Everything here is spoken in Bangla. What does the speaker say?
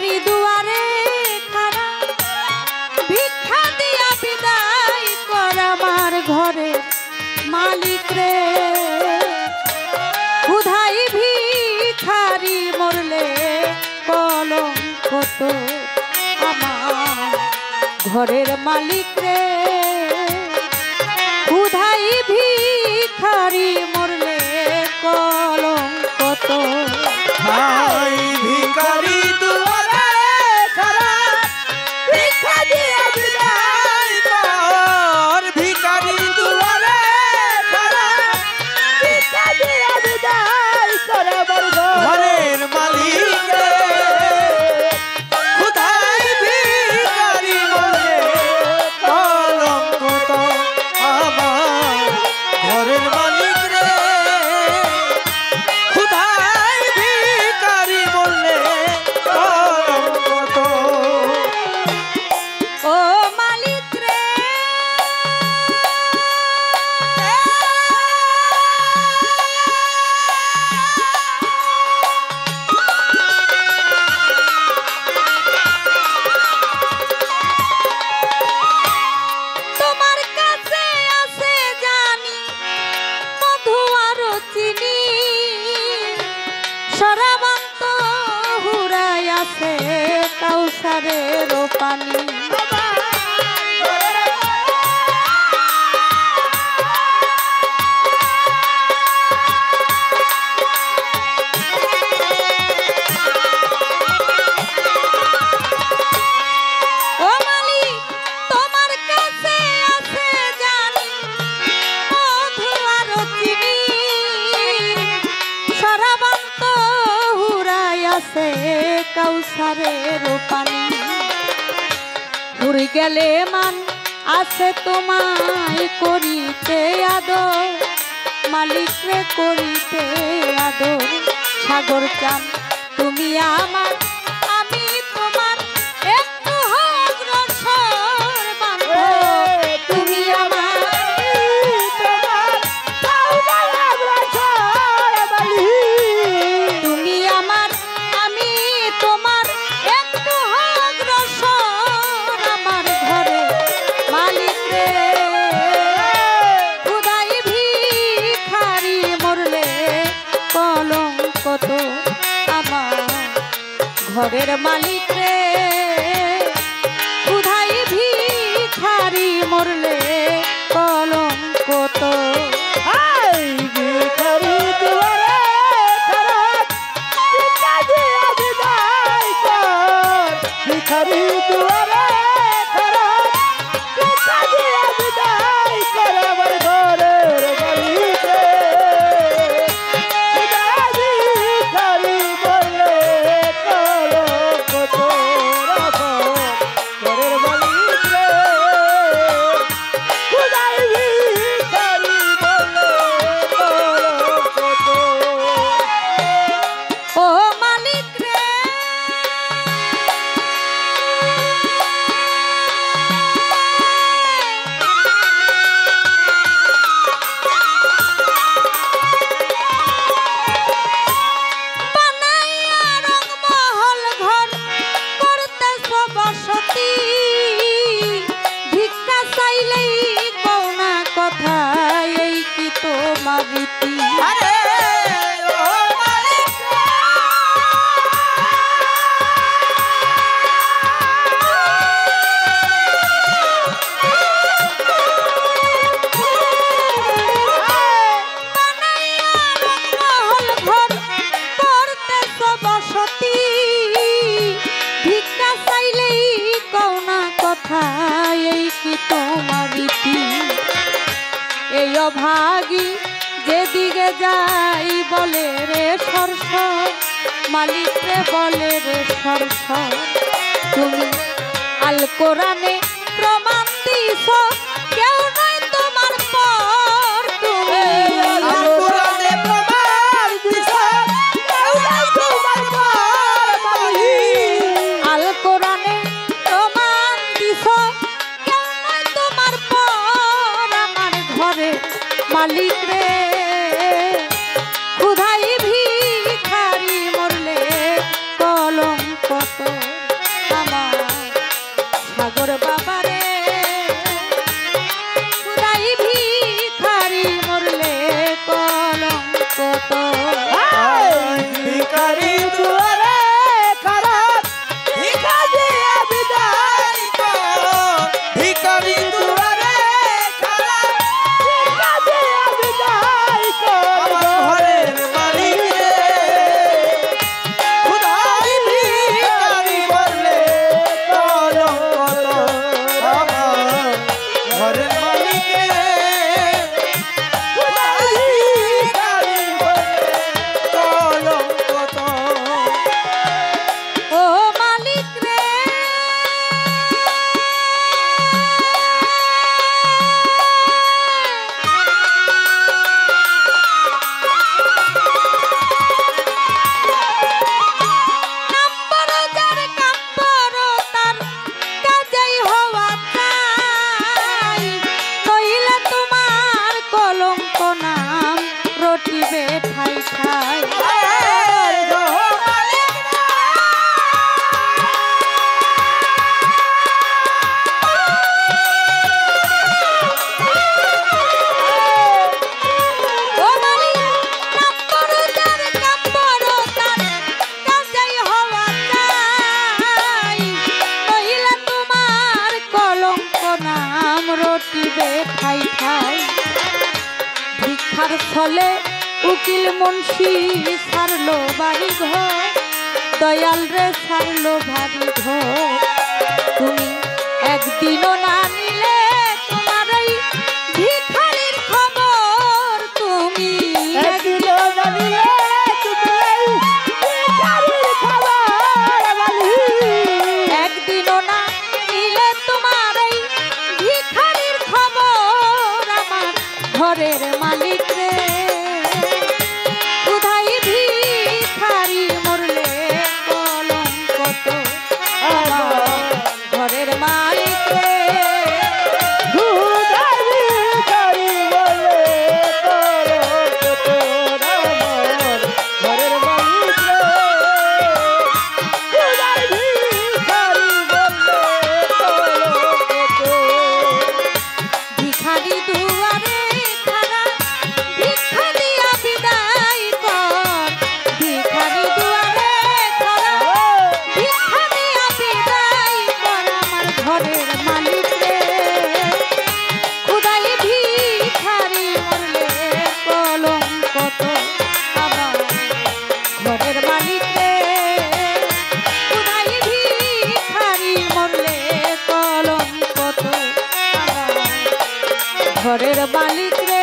ভিখারি দুয়ারে খাড়া ভিক্ষা দিয়া বিদায় কর আমার ঘরে মালিক রে ক্ষুধাই ভিখারি মরলে কলঙ্ক তো আমার ঘরের মালিক রে ক্ষুধাই ভিখারি মরলে কলঙ্ক তো ভাই ভিখারি দুয়ারে খাড়া ভিক্ষা দিয়া বিদায় কর ভিখারি দুয়ারে খাড়া ভিক্ষা দিয়া বিদায় কর ঘরের মালিক রে ক্ষুধাই ভিখারি মরলে কলঙ্ক তো আমার ঘরের মালিক রে ক্ষুধাই ভিখারি মরলে কলঙ্ক তো ও মালিক রে তোমার কাছে আছে জানি মধু আর চিনি সরাবান্ত হুরাই আছে কাউসারের পানি ও মালিক তোমার কাছে আছে জানি মধু আর চিনি সরাবান্ত হুরাই আছে কাউসারের পানি ঘুরে গেলে মান আছে তোমায় করিতে আদর মালিক রে করিতে আদর সাগর চান তুমি আমার আমি তোমার একটু অগ্রসর বান্ধব তুমি আমার তুমি আমার আমি তোমার একটু অগ্রসর আমার ঘরে মালিক রে ক্ষুধাই ভিখারি মরলে কলঙ্ক তো আমার ঘরের মালিক রে ক্ষুধাই ভিখারি মরলে কলঙ্ক তো ভিখারি দুয়ারে খাড়া ভিক্ষা দিয়া বিদায় কর ভিখারি দুয়ারে খাড়া ভিক্ষা দিয়া বিদায় কর আমার ঘরের মালিক রে ক্ষুধাই ভিখারি মরলে কলঙ্ক তো আমার ঘরের মালিক রে ক্ষুধাই ভিখারি মরলে কলঙ্ক তো ও মালিক রে বানাইয়া রংমহল ঘর করতেছ বসতি ভিক্ষা চাইলেই কোনা কথা এই কি তোমার রীতি আরে ও মালিক বানাইয়া রংমহল ঘর করতেছ বসতি ভিক্ষা চাইলেই কোনা কথা এই কি তোমার রীতি এই অভাগী যেদিকে যাই বলে রে সরস মালিক রে বলে রে সরস তুমি আল কোরআনে প্রমাণ দিছ কেউ নয় তোমার পর তুমি আল কোরআনে প্রমাণ দিছ কেউ নাই তোমার পর মালিক আল কোরআনে প্রমাণ দিছ কেউ নয় তোমার পর আমার ঘরে মালিক রে ক্ষুধাই ভিখারি মরলে কলঙ্ক তো ছলে উকিল মুন্সি ছাড়লো বাড়ি ঘর, দয়াল রে ছাড়লো ভারী ঘর। তুমি একদিনও না নিলে তোমার এই ভিখারির খবর, তুমি একদিনও না নিলে তুমি এই ভিখারির খবর বলি। একদিনও না নিলে তোমার এই ভিখারির খবর। আমার ঘরের মালিক রে কোথায় ভিখারি মরলে কলঙ্ক তো। আমার ঘরের মালিক রে খুদার ভিখারি বলে কলঙ্ক তোর আমার ঘরের মালিক রে। খুদার ভিখারি বলে কলঙ্ক তোর। ভিখারি দুয়ারে খাড়া, ভিক্ষা দিয়া বিদায় কর। ভিখারি দুয়ারে খাড়া, ভিক্ষা দিয়া বিদায় কর। আমার ঘরের মালিক রে খুদাই ভিখারি মরলে কলঙ্ক তো। আমার ঘরের মালিক রে খুদাই ভিখারি মরলে কলঙ্ক তো। আমার ঘরের মালিক রে